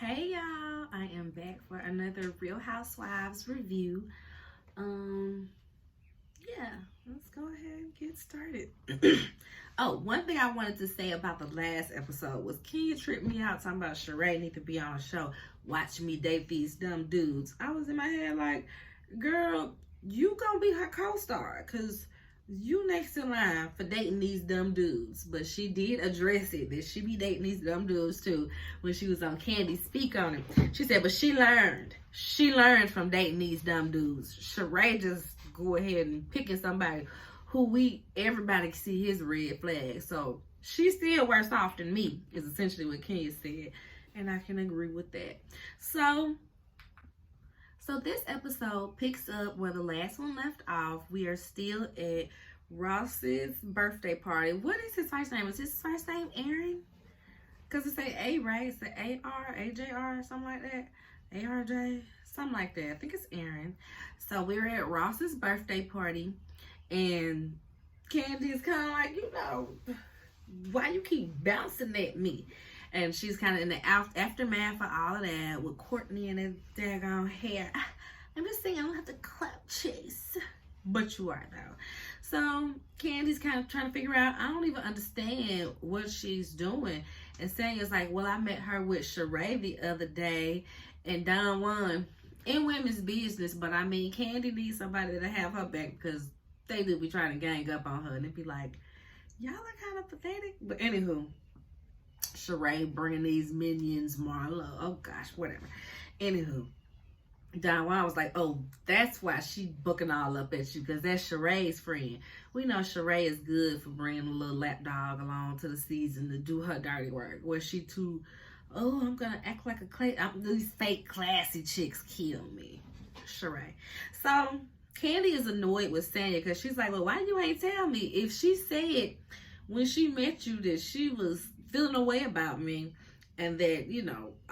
Hey y'all, I am back for another Real Housewives review. Um, yeah, let's go ahead and get started. Oh, one thing I wanted to say about the last episode was Kenya tripped me out talking about Sheree need to be on a show. Watch me date these dumb dudes. I was in my head like, girl, you gonna be her co-star because you next in line for dating these dumb dudes. But she did address it that she be dating these dumb dudes too when she was on Candy Speak on it. She said, but she learned. She learned from dating these dumb dudes. Sheree just go ahead and picking somebody who everybody see his red flag. So she's still worse off than me, is essentially what Kenya said. And I can agree with that. So this episode picks up where the last one left off. We are still at Ross's birthday party. What is his first name? Is his first name Aaron? Because it's A, right? It's A-R, A-J-R, something like that. A-R-J, something like that. I think it's Aaron. So we're at Ross's birthday party. And Candy is kind of like, why you keep bouncing at me? And she's kind of in the aftermath of all of that with Courtney and her daggone hair. I'm just saying I don't have to clout chase. But you are, though. So Candy's kind of trying to figure out, I don't even understand what she's doing. And saying it's like, well, I met her with Sheree the other day and Don Juan in women's business. But I mean, Candy needs somebody to have her back because they do be trying to gang up on her. And it'd be like, y'all are kind of pathetic. But anywho, Sheree bringing these minions, Marlo. Oh gosh, whatever. Anywho, Don Juan was like, oh, that's why she booking all up at you, because that's Sheree's friend. We know Sheree is good for bringing a little lap dog along to the season to do her dirty work. Where she too, I'm gonna act like these fake classy chicks kill me. Sheree. So Candy is annoyed with Sanya because she's like, well, why you ain't tell me? If she said when she met you that she was feeling a way about me and that,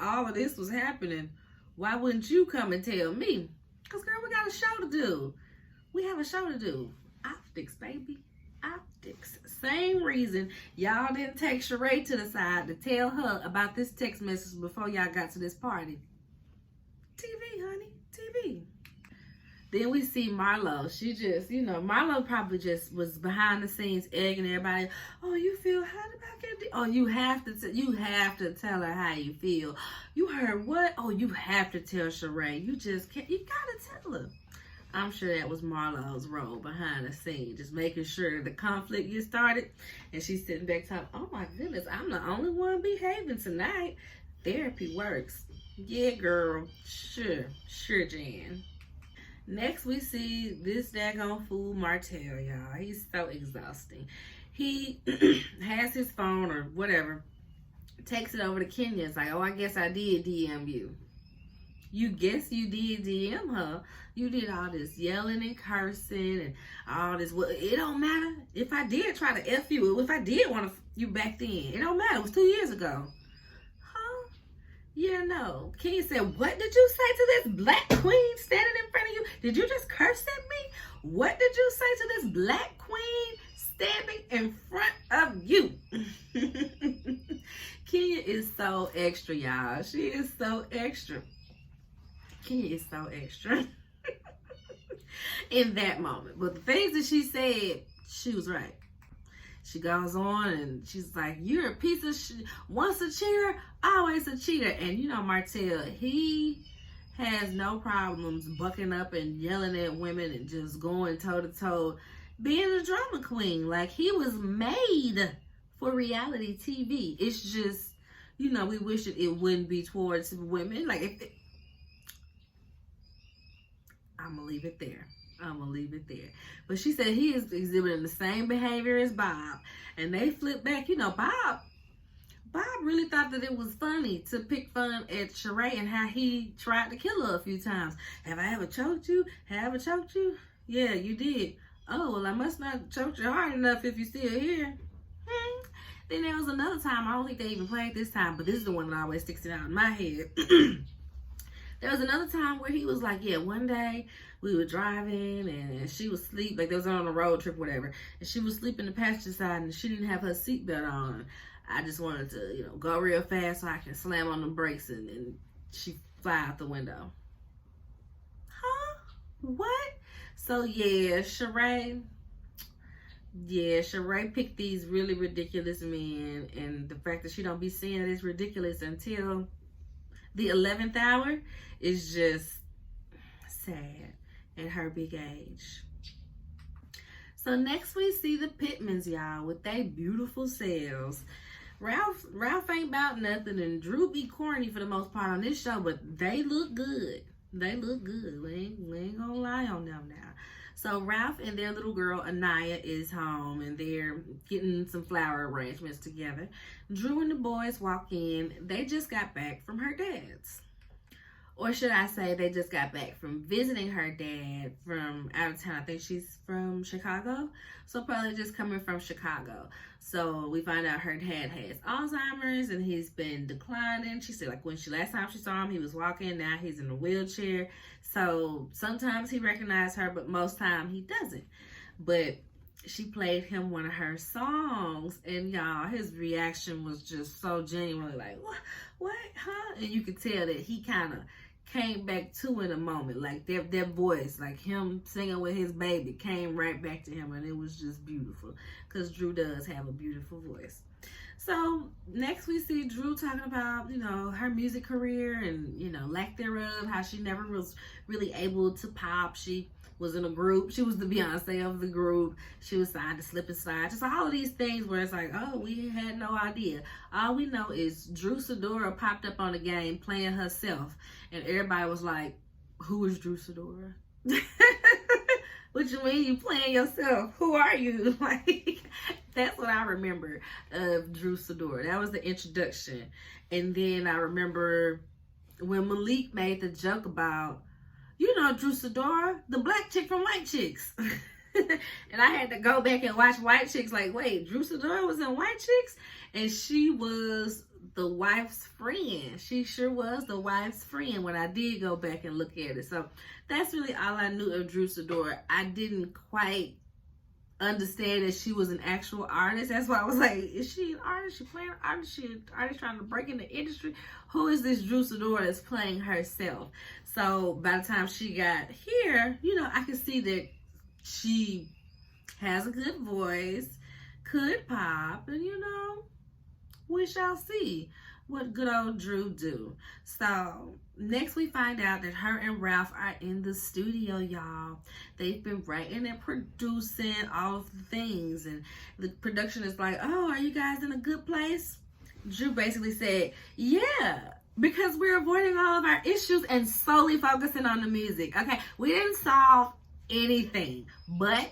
all of this was happening, why wouldn't you come and tell me? Because, girl, we got a show to do. We have a show to do. Optics, baby. Optics. Same reason y'all didn't take Sheree to the side to tell her about this text message before y'all got to this party. TV, honey. TV. Then we see Marlo. She just, Marlo probably just was behind the scenes egging everybody. Oh, you feel hot about Candy? Oh, you have to tell her how you feel. You heard what? Oh, you have to tell Sheree. You just can't. You gotta tell her. I'm sure that was Marlo's role behind the scenes, just making sure the conflict gets started. And she's sitting back talking, oh my goodness, I'm the only one behaving tonight. Therapy works. Yeah, girl. Sure, Jan. Next, we see this daggone fool Martell, y'all. He's so exhausting. He has his phone or whatever, takes it over to Kenya. It's like, oh, I guess I did DM you. You guess you did DM her. You did all this yelling and cursing and all this. Well, it don't matter if I did try to F you. If I did want to F you back then, it don't matter. It was 2 years ago. Yeah, no. Kenya said, what did you say to this black queen standing in front of you? Did you just curse at me? What did you say to this black queen standing in front of you? Kenya is so extra, y'all. She is so extra. Kenya is so extra in that moment. But the things that she said, she was right. She goes on and she's like, you're a piece of shit. Once a cheater, always a cheater. And Martell, he has no problems bucking up and yelling at women and just going toe to toe, being a drama queen. Like, he was made for reality TV. It's just, we wish it wouldn't be towards women. Like, I'm going to leave it there. But she said he is exhibiting the same behavior as Bob. And they flipped back. Bob really thought that it was funny to pick fun at Sheree and how he tried to kill her a few times. Have I ever choked you? Yeah, you did. Oh, well, I must not choked you hard enough if you're still here. Then there was another time, I don't think they even played this time, but this is the one that always sticks out in my head. There was another time where he was like, yeah, one day we were driving and she was asleep, like they was on a road trip, whatever, and she was sleeping in the passenger side and she didn't have her seatbelt on. I just wanted to, go real fast so I can slam on the brakes and she fly out the window. Huh? What? So yeah, Sheree picked these really ridiculous men, and the fact that she don't be seeing it is ridiculous until the 11th hour is just sad at her big age. So next we see the Pittmans, y'all, with their beautiful selves. Ralph ain't about nothing, and Drew be corny for the most part on this show, but they look good. They look good. We ain't gonna lie on them now. So Ralph and their little girl Anaya is home, and they're getting some flower arrangements together. Drew and the boys walk in. They just got back from her dad's. Or should I say they just got back from visiting her dad from out of town. I think she's from Chicago. So probably just coming from Chicago. So we find out her dad has Alzheimer's and he's been declining. She said like when last time she saw him, he was walking. Now he's in a wheelchair. So sometimes he recognized her, but most time he doesn't. But she played him one of her songs, and y'all, his reaction was just so genuinely like, what, huh? And you could tell that he kind of came back to in a moment, like their voice, like him singing with his baby came right back to him, and it was just beautiful because Drew does have a beautiful voice. So next we see Drew talking about, her music career and, lack thereof, how she never was really able to pop. She was in a group. She was the Beyonce of the group. She was signed to Slip and Slide. Just all of these things where it's like, oh, we had no idea. All we know is Drew Sidora popped up on the game playing herself. And everybody was like, who is Drew Sidora? What you mean you playing yourself? Who are you? Like, that's what I remember of Drew Sidora. That was the introduction. And then I remember when Malik made the joke about, Drew Sidora, the black chick from White Chicks. And I had to go back and watch White Chicks like, wait, Drew Sidora was in White Chicks? And she was the wife's friend. She sure was the wife's friend when I did go back and look at it. So that's really all I knew of Drew Sidora. I didn't quite understand that she was an actual artist. That's why I was like, is she an artist? She playing an artist? She an artist trying to break in the industry? Who is this Drew Sidora that's playing herself? So by the time she got here, I could see that she has a good voice, could pop, and we shall see what good old Drew do. So next we find out that her and Ralph are in the studio, y'all. They've been writing and producing all of the things, and the production is like, oh, are you guys in a good place? Drew basically said, yeah, because we're avoiding all of our issues and solely focusing on the music. Okay, we didn't solve anything, but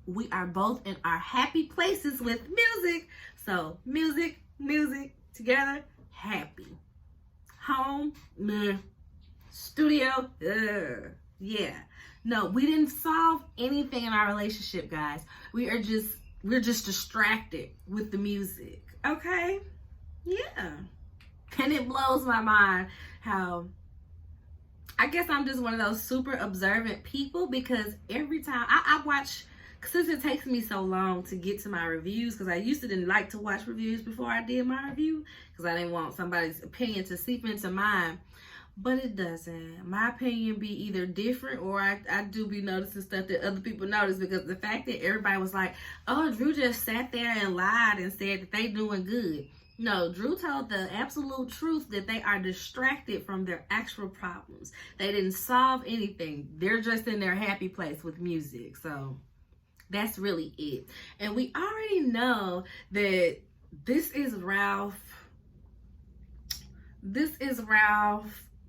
we are both in our happy places with music. So music together, happy. Home, meh. Studio, yeah. No, we didn't solve anything in our relationship, guys. We're just distracted with the music. Okay? Yeah. And it blows my mind how, I guess I'm just one of those super observant people, because every time I watch, since it takes me so long to get to my reviews, because I used to didn't like to watch reviews before I did my review, because I didn't want somebody's opinion to seep into mine. But it doesn't. My opinion be either different, or I do be noticing stuff that other people notice, because the fact that everybody was like, oh, Drew just sat there and lied and said that they doing good. No, Drew told the absolute truth that they are distracted from their actual problems. They didn't solve anything. They're just in their happy place with music. So that's really it. And we already know that this is Ralph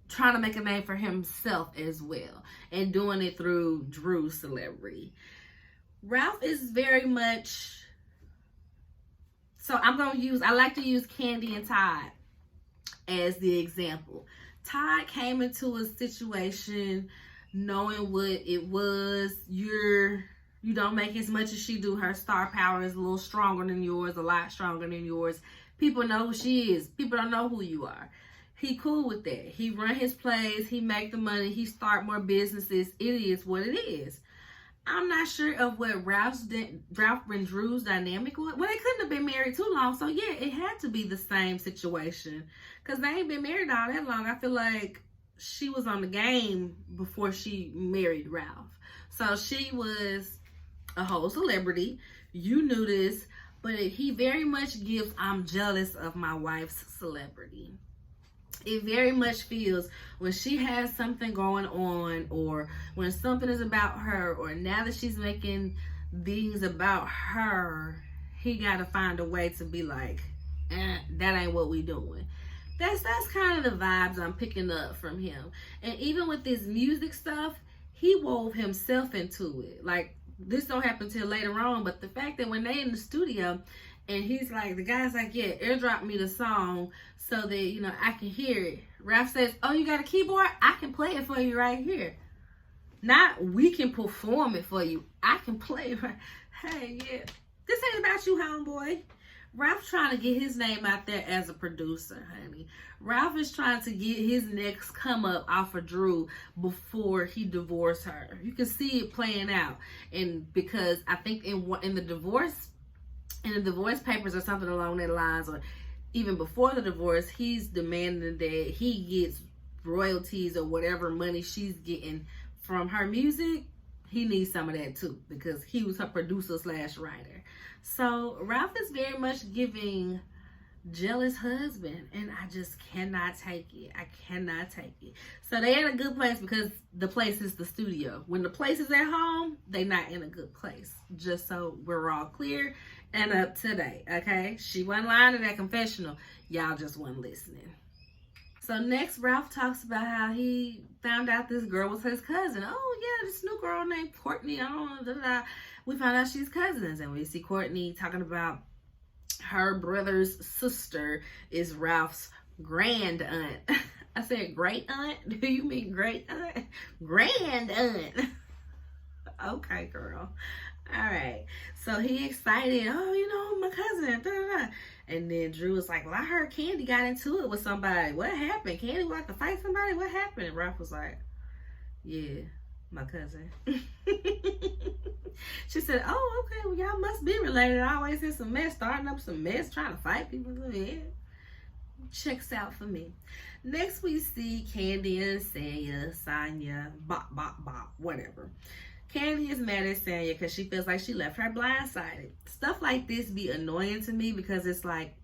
trying to make a name for himself as well, and doing it through Drew's celebrity. Ralph is very much, so I like to use Candy and Todd as the example. Todd came into a situation knowing what it was. You don't make as much as she do. Her star power is a little stronger than yours, a lot stronger than yours. People know who she is. People don't know who you are. He cool with that. He run his plays. He make the money. He start more businesses. It is what it is. I'm not sure of what Ralph and Drew's dynamic was. Well, they couldn't have been married too long, so yeah, it had to be the same situation because they ain't been married all that long. I feel like she was on the game before she married Ralph, so she was a whole celebrity. You knew this, but he very much gives "I'm jealous of my wife's celebrity." It very much feels when she has something going on, or when something is about her, or now that she's making things about her, he got to find a way to be like, that ain't what we doing. That's kind of the vibes I'm picking up from him. And even with this music stuff, he wove himself into it. Like, this don't happen till later on, but the fact that when they in the studio and he's like, the guy's like, yeah, airdrop me the song so that, you know, I can hear it. Ralph says, oh, you got a keyboard? I can play it for you right here. Not we can perform it for you. I can play it right. Hey, yeah. This ain't about you, homeboy. Ralph's trying to get his name out there as a producer, honey. Ralph is trying to get his next come up off of Drew before he divorced her. You can see it playing out. And because I think in the divorce papers or something along that lines, or even before the divorce, he's demanding that he gets royalties or whatever money she's getting from her music. He needs some of that too, because he was her producer / writer. So Ralph is very much giving jealous husband, and I just cannot take it. I cannot take it. So they're in a good place because the place is the studio. When the place is at home, they're not in a good place. Just so we're all clear and up to date, okay? She wasn't lying in that confessional. Y'all just wasn't listening. So next, Ralph talks about how he found out this girl was his cousin. Oh yeah, this new girl named Courtney. I don't know. We found out she's cousins, and we see Courtney talking about her brother's sister is Ralph's grand aunt. I said great aunt? Do you mean great aunt? Grand aunt. Okay, girl. All right. So he excited. Oh, you know, my cousin. Da, da, da. And then Drew was like, well, I heard Candy got into it with somebody. What happened? Candy wanted to fight somebody? What happened? And Ralph was like, yeah, my cousin. She said, oh, okay, well, y'all must be related. I always in some mess, starting up some mess, trying to fight people. Yeah. Checks out for me. Next, we see Candy and Sanya, bop, bop, bop, whatever. Candy is mad at Sanya because she feels like she left her blindsided. Stuff like this be annoying to me because it's like,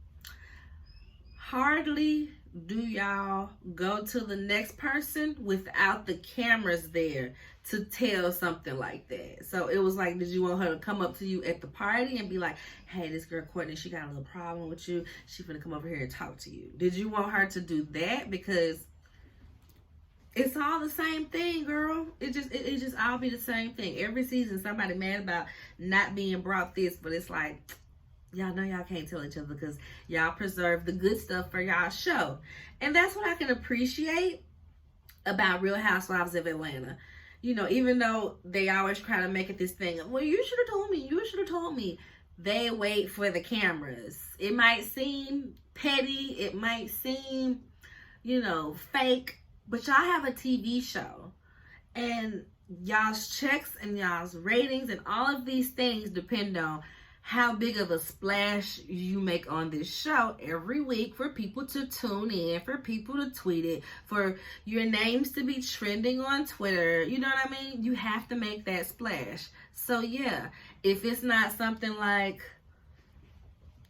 hardly do y'all go to the next person without the cameras there to tell something like that. So it was like, did you want her to come up to you at the party and be like, hey, this girl Courtney, she got a little problem with you. She finna come over here and talk to you. Did you want her to do that? Because it's all the same thing, girl. It just all be the same thing. Every season somebody mad about not being brought this, but it's like, y'all know y'all can't tell each other because y'all preserve the good stuff for y'all show. And that's what I can appreciate about Real Housewives of Atlanta. You know, even though they always try to make it this thing, well, you should have told me, you should have told me. They wait for the cameras. It might seem petty. It might seem, you know, fake. But y'all have a TV show. And y'all's checks and y'all's ratings and all of these things depend on how big of a splash you make on this show every week for people to tune in, for people to tweet it, for your names to be trending on Twitter. You know what I mean? You have to make that splash. So yeah, if it's not something like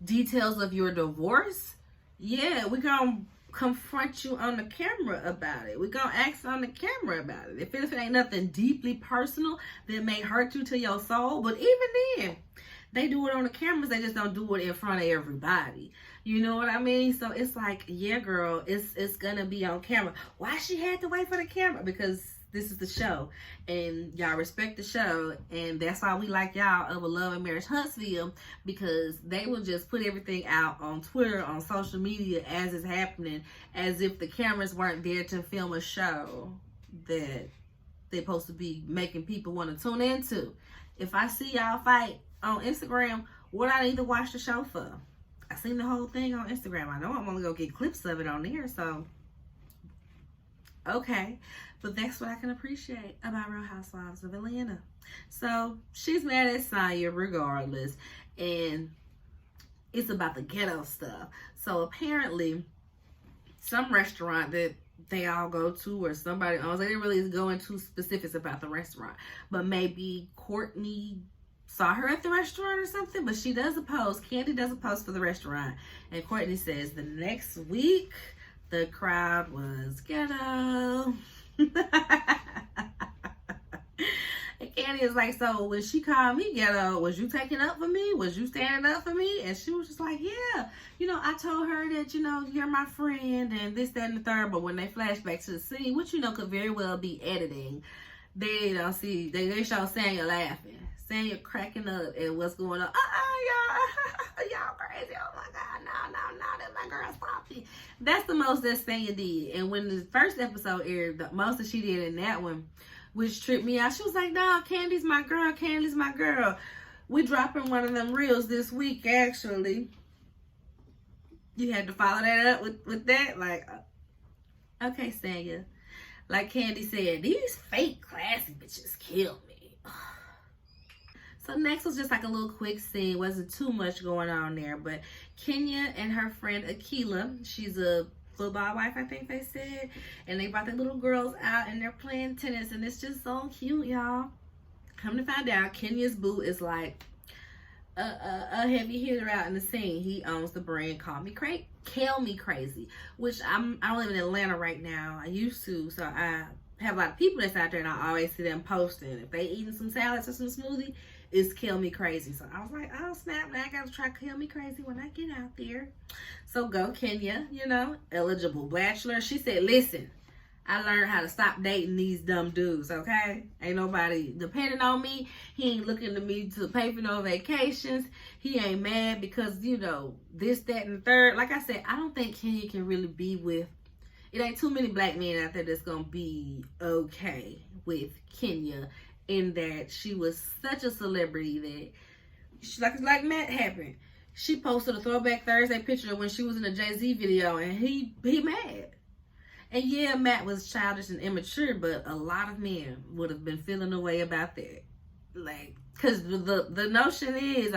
details of your divorce, yeah, we're going to confront you on the camera about it. We're going to ask on the camera about it. If it ain't nothing deeply personal that may hurt you to your soul, but even then, they do it on the cameras. They just don't do it in front of everybody. You know what I mean? So it's like, yeah, girl, it's gonna be on camera. Why she had to wait for the camera? Because this is the show, and y'all respect the show, and that's why we like y'all of A Love and Marriage Huntsville, because they will just put everything out on Twitter, on social media as it's happening, as if the cameras weren't there to film a show that they're supposed to be making people want to tune into. If I see y'all fight on Instagram, what I need to watch the show for? I seen the whole thing on Instagram. I know I'm only gonna get clips of it on there, so okay. But that's what I can appreciate about Real Housewives of Atlanta. So she's mad at Sonya regardless. And it's about the ghetto stuff. So apparently, some restaurant that they all go to or somebody owns, they didn't really go into specifics about the restaurant. But maybe Courtney saw her at the restaurant or something. But she does a post. Kandi does a post for the restaurant. And Courtney says the next week, the crowd was ghetto. And Kandi is like, so when she called me ghetto, was you taking up for me? Was you standing up for me? And she was just like, yeah. I told her that, you're my friend and this, that, and the third. But when they flash back to the scene, which, could very well be editing, they don't see, they show Sanya laughing. Sanya cracking up at what's going on. Y'all crazy. Oh my God. No, that's my girl. Stop it. That's the most that Sanya did. And when the first episode aired, the most that she did in that one, which tripped me out, she was like, no, Candy's my girl. Candy's my girl. We dropping one of them reels this week, actually. You had to follow that up with that. Like, okay, Sanya. Like Kandi said, these fake classy bitches kill me. So next was just like a little quick scene. Wasn't too much going on there. But Kenya and her friend Akila, she's a football wife, I think they said. And they brought their little girls out and they're playing tennis. And it's just so cute, y'all. Come to find out, Kenya's boo is like a heavy hitter out in the scene. He owns the brand Call Me Crazy, which I live in Atlanta right now. I used to, so I have a lot of people that's out there and I always see them posting. If they eating some salads or some smoothie, it's Kill Me Crazy. So I was like, oh snap, now I gotta try Kill Me Crazy when I get out there. So go Kenya, eligible bachelor. She said, listen, I learned how to stop dating these dumb dudes, okay? Ain't nobody depending on me. He ain't looking to me to pay for no vacations. He ain't mad because, this, that, and the third. Like I said, I don't think Kenya can really be with, it ain't too many black men out there that's going to be okay with Kenya in that she was such a celebrity that, she, like Matt happened. She posted a Throwback Thursday picture when she was in a Jay-Z video and he mad. And yeah, Matt was childish and immature, but a lot of men would have been feeling the way about that. Like, because the notion is,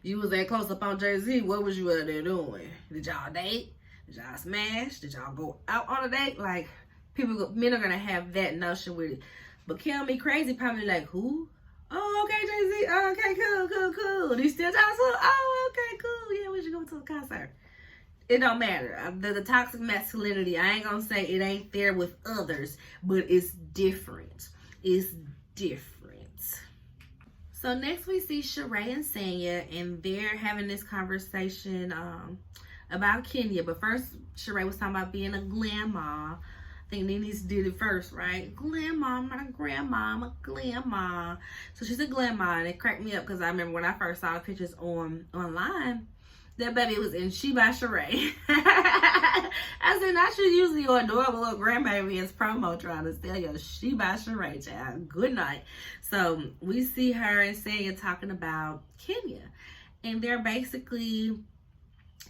you was that close up on Jay-Z, what was you out there doing? Did y'all date? Did y'all smash? Did y'all go out on a date? Like, men are going to have that notion with it. But Kill Me Crazy probably like, who? Oh, okay, Jay-Z. Oh, okay, cool. They still talking to? Oh, okay, cool. Yeah, we should go to a concert. It don't matter. The toxic masculinity, I ain't gonna say it ain't there with others, but it's different. It's different. So next we see Sheree and Sanya, and they're having this conversation about Kenya. But first, Sheree was talking about being a grandma. I think Nene's did it first, right? Grandma, grandma. So she's a grandma, and it cracked me up because I remember when I first saw the pictures online. That baby was in She by Sheree. I said, not you using your adorable little grandbaby as promo trying to sell your She by Sheree, child. Good night. So we see her and Sanya talking about Kenya. And they're basically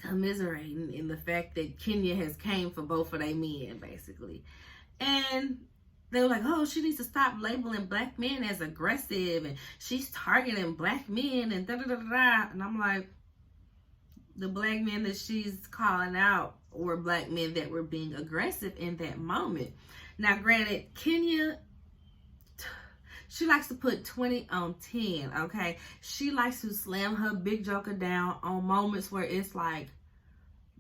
commiserating in the fact that Kenya has came for both of their men, basically. And they were like, oh, she needs to stop labeling black men as aggressive. And she's targeting black men and da-da-da-da-da. And I'm like, the black men that she's calling out were black men that were being aggressive in that moment. Now, granted, Kenya, she likes to put 20 on 10, okay? She likes to slam her big joker down on moments where it's like,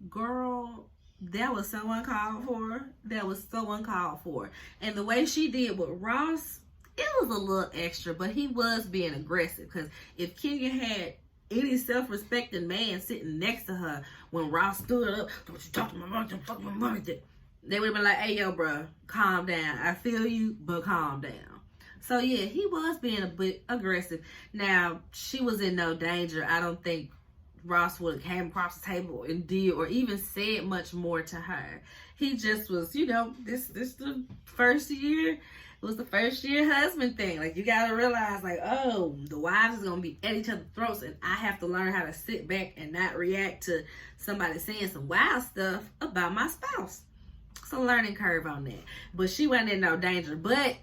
girl, that was so uncalled for. That was so uncalled for. And the way she did with Ross, it was a little extra, but he was being aggressive. Because if Kenya had any self-respecting man sitting next to her when Ross stood up, don't you talk to my mom, don't fuck my mom. They would have been like, hey, yo, bro, calm down. I feel you, but calm down. So, yeah, he was being a bit aggressive. Now, she was in no danger. I don't think Ross would have came across the table and did or even said much more to her. He just was, this the first year. It was the first year husband thing. Like, you got to realize, like, oh, the wives is going to be at each other's throats, and I have to learn how to sit back and not react to somebody saying some wild stuff about my spouse. So a learning curve on that. But she wasn't in no danger. But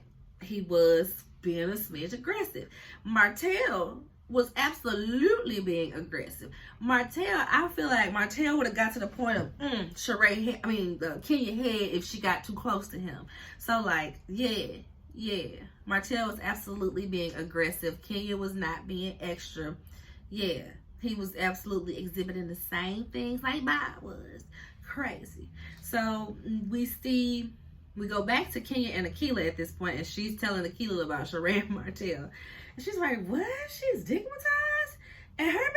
he was being a smidge aggressive. Martell was absolutely being aggressive. Martell, I feel like Martell would have got to the point of Kenya head if she got too close to him. So like, yeah. Martell was absolutely being aggressive. Kenya was not being extra. Yeah, he was absolutely exhibiting the same things like Bob was. Crazy. So we go back to Kenya and Akilah at this point, and she's telling Akilah about Sheree and Martell. And she's like, what? She's digmatized? At her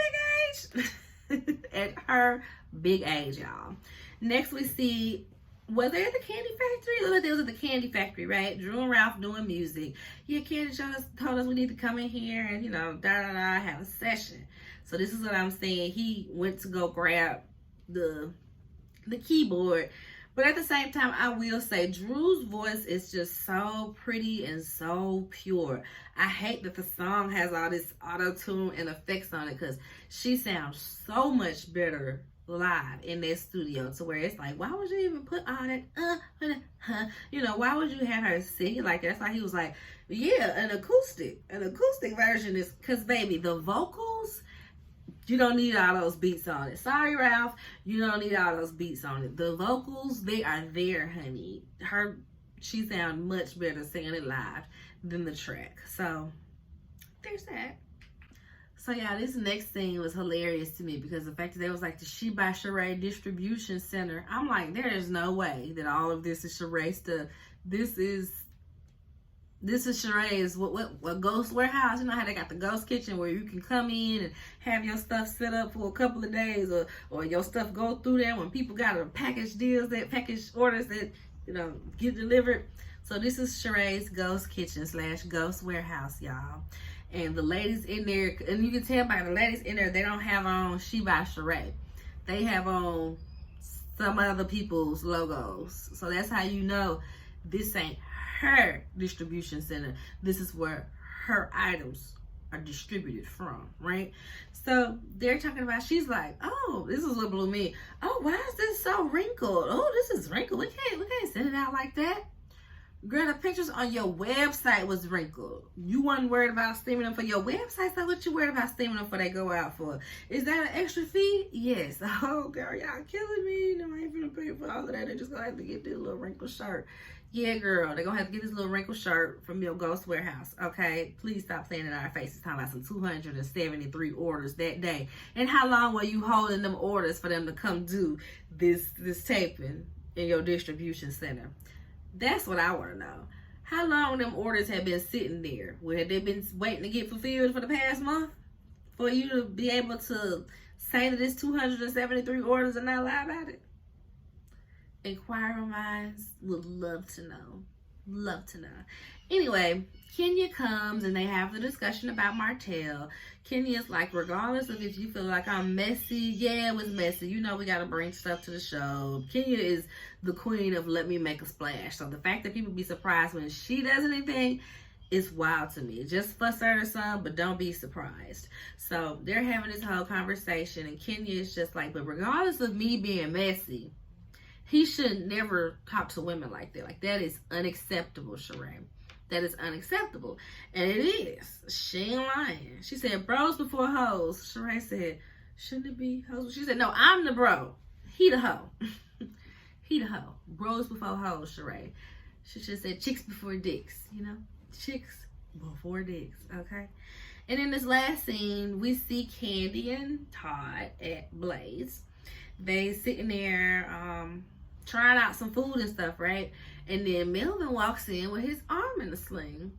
big age? At her big age, y'all. Next we see, were they at the candy factory? It looked like they was at the candy factory, right? Drew and Ralph doing music. Yeah, Candy told us we need to come in here and, have a session. So this is what I'm saying. He went to go grab the keyboard. But at the same time, I will say Drew's voice is just so pretty and so pure. I hate that the song has all this auto-tune and effects on it because she sounds so much better live in that studio, to where it's like, why would you even put on it? Why would you have her sing like that? That's why he was like, yeah, an acoustic version is, because baby, the vocals, you don't need all those beats on it. Sorry, Ralph. You don't need all those beats on it. The vocals, they are there, honey. She sounds much better singing it live than the track. So, there's that. So, yeah, this next scene was hilarious to me because the fact that they was like the She by Sheree distribution center. I'm like, there is no way that all of this is Sheree stuff. This is Sheree's what ghost warehouse. You know how they got the ghost kitchen where you can come in and have your stuff set up for a couple of days, or your stuff go through there when people got a package orders that get delivered. So this is Sheree's ghost kitchen / ghost warehouse, y'all. And the ladies in there, and you can tell by the ladies in there, they don't have on She by Sheree. They have on some other people's logos. So that's how you know this ain't her distribution center. This is where her items are distributed from, right? So they're talking about, she's like, oh, this is what blew me. Oh, why is this so wrinkled? Oh, this is wrinkled. We can't send it out like that. Girl, the pictures on your website was wrinkled. You wasn't worried about steaming them for your website, so what you worried about steaming them for they go out for? Is that an extra fee? Yes. Oh, girl, y'all killing me. No, I ain't gonna pay for all of that. They're just gonna have to get this little wrinkled shirt. Yeah, girl, they're gonna have to get this little wrinkled shirt from your ghost warehouse, okay? Please stop playing in our faces talking about some 273 orders that day. And how long were you holding them orders for them to come do this taping in your distribution center? That's what I want to know. How long them orders have been sitting there? Where they been waiting to get fulfilled for the past month? For you to be able to say that it's 273 orders and not lie about it? Inquiring minds would love to know. Love to know. Anyway, Kenya comes and they have the discussion about Martell. Kenya's like, regardless of if you feel like I'm messy, yeah, it was messy. We got to bring stuff to the show. Kenya is the queen of let me make a splash. So the fact that people be surprised when she does anything is wild to me. Just fuss her or something, but don't be surprised. So they're having this whole conversation and Kenya is just like, but regardless of me being messy, he should never talk to women like that. Like, that is unacceptable, Sheree. That is unacceptable. And it is. She ain't lying. She said, bros before hoes. Sheree said, shouldn't it be hoes? She said, no, I'm the bro. He the hoe. He the hoe. Bros before hoes, Sheree. She just said chicks before dicks, Chicks before dicks, okay? And in this last scene, we see Candy and Todd at Blaze. They sitting there, trying out some food and stuff, right? And then Melvin walks in with his arm in a sling.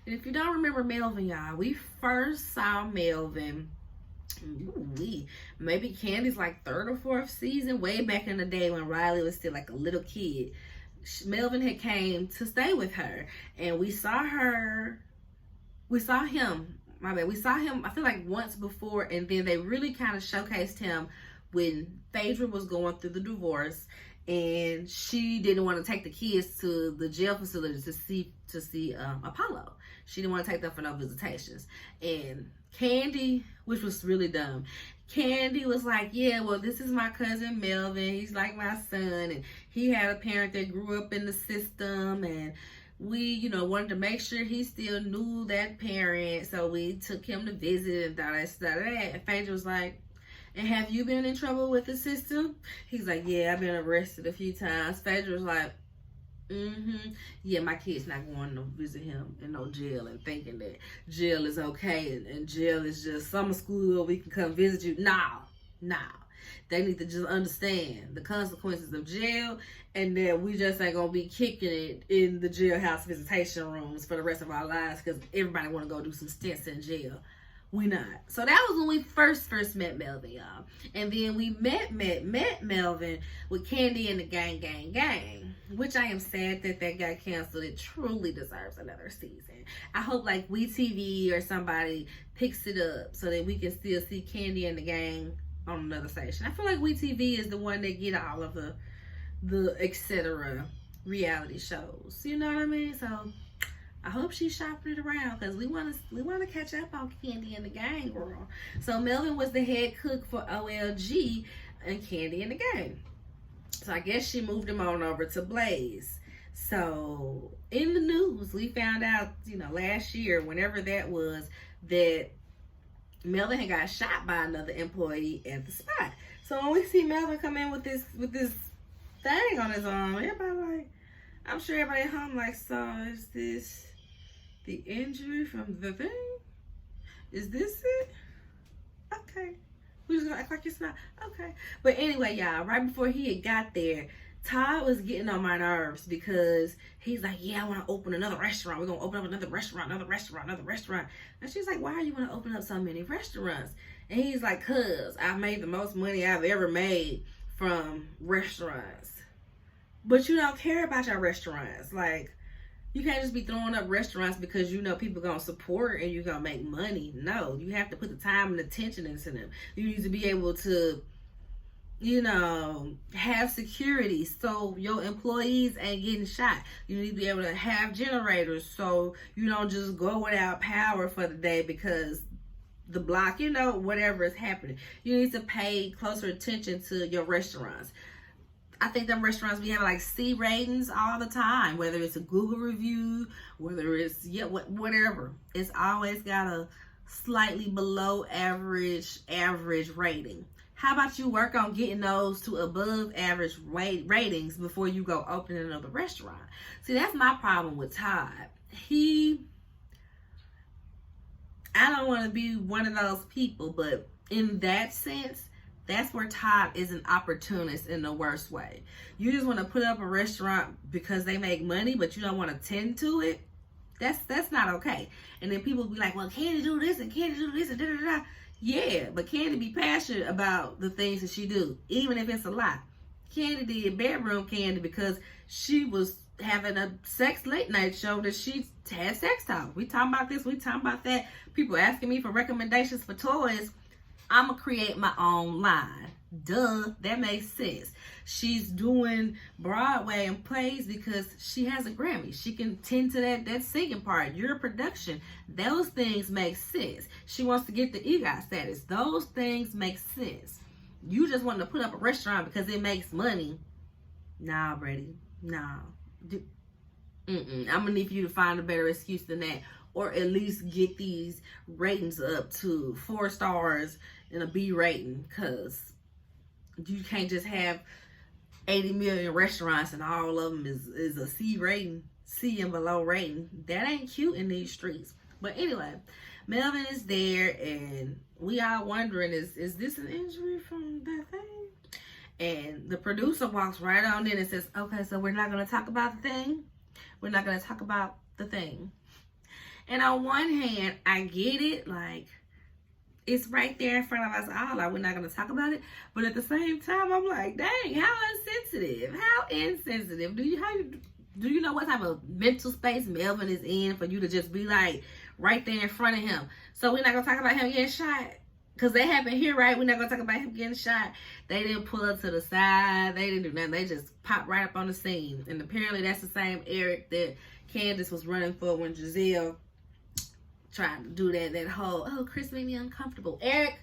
And if you don't remember Melvin, y'all, we first saw Melvin, maybe Candy's like 3rd or 4th season, way back in the day when Riley was still like a little kid. Melvin had came to stay with her. And we saw him, I feel like once before, and then they really kind of showcased him when Phaedra was going through the divorce, and she didn't want to take the kids to the jail facility to see Apollo. She didn't want to take them for no visitations. And Candy, which was really dumb, Candy was like, yeah, well, this is my cousin Melvin. He's like my son, and he had a parent that grew up in the system, and we, you know, wanted to make sure he still knew that parent, so we took him to visit and that. And Phaedra was like, and have you been in trouble with the system? He's like, yeah, I've been arrested a few times. Phaedra was like, yeah, my kid's not going to visit him in no jail and thinking that jail is okay and jail is just summer school, we can come visit you. No. They need to just understand the consequences of jail, and that we just ain't gonna be kicking it in the jailhouse visitation rooms for the rest of our lives because everybody want to go do some stints in jail. We not. So that was when we first met Melvin, y'all. And then we met Melvin with Candy and the gang, which I am sad that got canceled. It truly deserves another season. I hope like WeTV or somebody picks it up so that we can still see Candy and the gang on another station. I feel like WeTV is the one that get all of the etc. reality shows. You know what I mean? So I hope she's shopping it around because we want to catch up on Candy and the gang, girl. So Melvin was the head cook for OLG and Candy and the gang. So I guess she moved him on over to Blaze. So in the news, we found out, you know, last year, whenever that was, that Melvin had got shot by another employee at the spot. So when we see Melvin come in with this thing on his arm, everybody like, I'm sure everybody at home like, so is this the injury from the thing? Is this it? Okay. We're just gonna act like it's not. Okay. But anyway, y'all, right before he had got there, Todd was getting on my nerves because he's like, yeah, I want to open another restaurant. We're going to open up another restaurant. And she's like, why are you want to open up so many restaurants? And he's like, cause I've made the most money I've ever made from restaurants. But you don't care about your restaurants. Like, you can't just be throwing up restaurants because you know people going to support and you're going to make money. No, you have to put the time and attention into them. You need to be able to, you know, have security so your employees ain't getting shot. You need to be able to have generators so you don't just go without power for the day because the block, you know, whatever is happening. You need to pay closer attention to your restaurants. I think them restaurants be having like C ratings all the time, whether it's a Google review, whether it's whatever. It's always got a slightly below average rating. How about you work on getting those to above average ratings before you go open another restaurant? See, that's my problem with Todd. I don't want to be one of those people, but in that sense, that's where Todd is an opportunist in the worst way. You just want to put up a restaurant because they make money, but you don't want to tend to it. That's not okay. And then people be like, well, Candy do this and Candy do this and da-da-da. Yeah, but Candy be passionate about the things that she do, even if it's a lie. Candy did bedroom Candy because she was having a sex late night show that she had sex talk. We talking about this, we talking about that. People asking me for recommendations for toys. I'm going to create my own line. Duh, that makes sense. She's doing Broadway and plays because she has a Grammy. She can tend to that singing part. Your production. Those things make sense. She wants to get the EGOT status. Those things make sense. You just want to put up a restaurant because it makes money. Nah, Brady. Nah. I'm going to need for you to find a better excuse than that. Or at least get these ratings up to 4 stars and a B rating, because you can't just have 80 million restaurants and all of them is a C rating, C and below rating. That ain't cute in these streets. But anyway, Melvin is there and we all wondering, is this an injury from that thing? And the producer walks right on in and says, okay, so we're not going to talk about the thing. We're not going to talk about the thing. And on one hand, I get it, like, it's right there in front of us all. Like, we're not going to talk about it. But at the same time, I'm like, dang, how insensitive. How insensitive. Do you know what type of mental space Melvin is in for you to just be like right there in front of him? So we're not going to talk about him getting shot? because they happened here, right? We're not gonna talk about him getting shot. They didn't pull up to the side. They didn't do nothing. They just popped right up on the scene. And apparently that's the same Eric that Candace was running for when Giselle tried to do that whole, oh, Chris made me uncomfortable. Eric,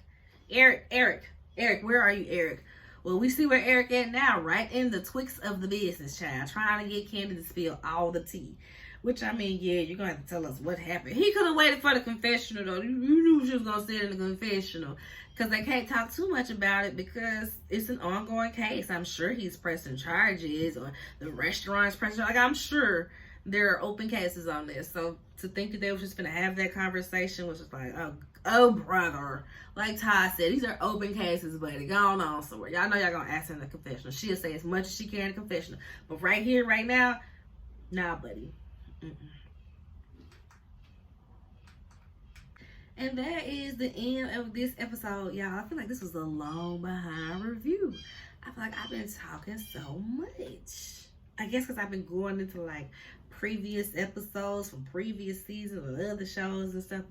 where are you, Eric? Well, we see where Eric at now, right in the twixt of the business, child, trying to get Candace to spill all the tea. Which, I mean, yeah, you're going to have to tell us what happened. He could have waited for the confessional, though. You knew she was going to sit in the confessional. Because they can't talk too much about it because it's an ongoing case. I'm sure he's pressing charges, or the restaurant's pressing charges. Like, I'm sure there are open cases on this. So to think that they were just going to have that conversation was just like, oh, brother. Like Todd said, these are open cases, buddy. Go on somewhere. Y'all know y'all going to ask her in the confessional. She'll say as much as she can in the confessional. But right here, right now, nah, buddy. And that is the end of this episode, y'all. I feel like this was a long behind review. I feel like I've been talking so much. I guess because I've been going into like previous episodes from previous seasons of other shows and stuff.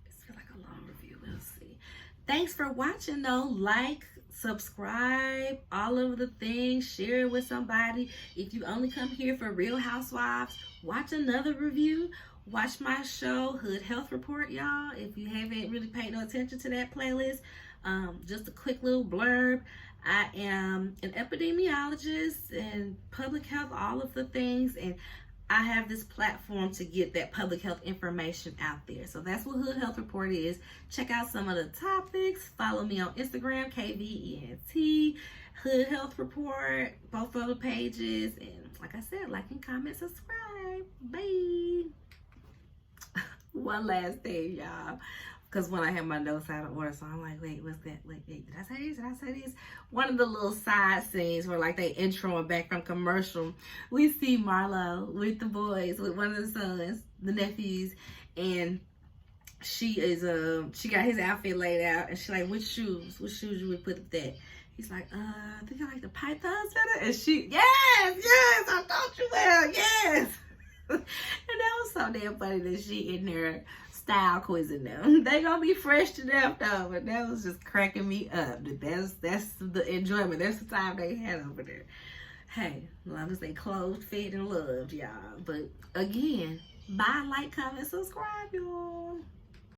It's feel like a long review. We'll see. Thanks for watching though. Like, subscribe, all of the things, share it with somebody. If you only come here for Real Housewives, watch another review. Watch my show, Hood Health Report, y'all. If you haven't really paid no attention to that playlist, just a quick little blurb. I am an epidemiologist and public health, all of the things, and I have this platform to get that public health information out there. So that's what Hood Health Report is. Check out some of the topics. Follow me on Instagram, KVENT, Hood Health Report, both of the pages. And like I said, like and comment, subscribe. Bye. One last thing, y'all. Because when I had my notes out of order, so I'm like, wait, what's that? Wait, did I say this? Did I say this? One of the little side scenes where like they introing back from commercial, we see Marlo with the boys, with one of the sons, the nephews, and she got his outfit laid out, and she's like, which shoes you would put with that? He's like, I think I like the pythons better. And she, yes, I thought you will, yes. And that was so damn funny that she in there style quizzing them. They gonna be fresh to death though, but that was just cracking me up. That's the enjoyment. That's the time they had over there. Hey, as long as they clothed, fed, and loved, y'all. But again, bye, like, comment, subscribe, y'all.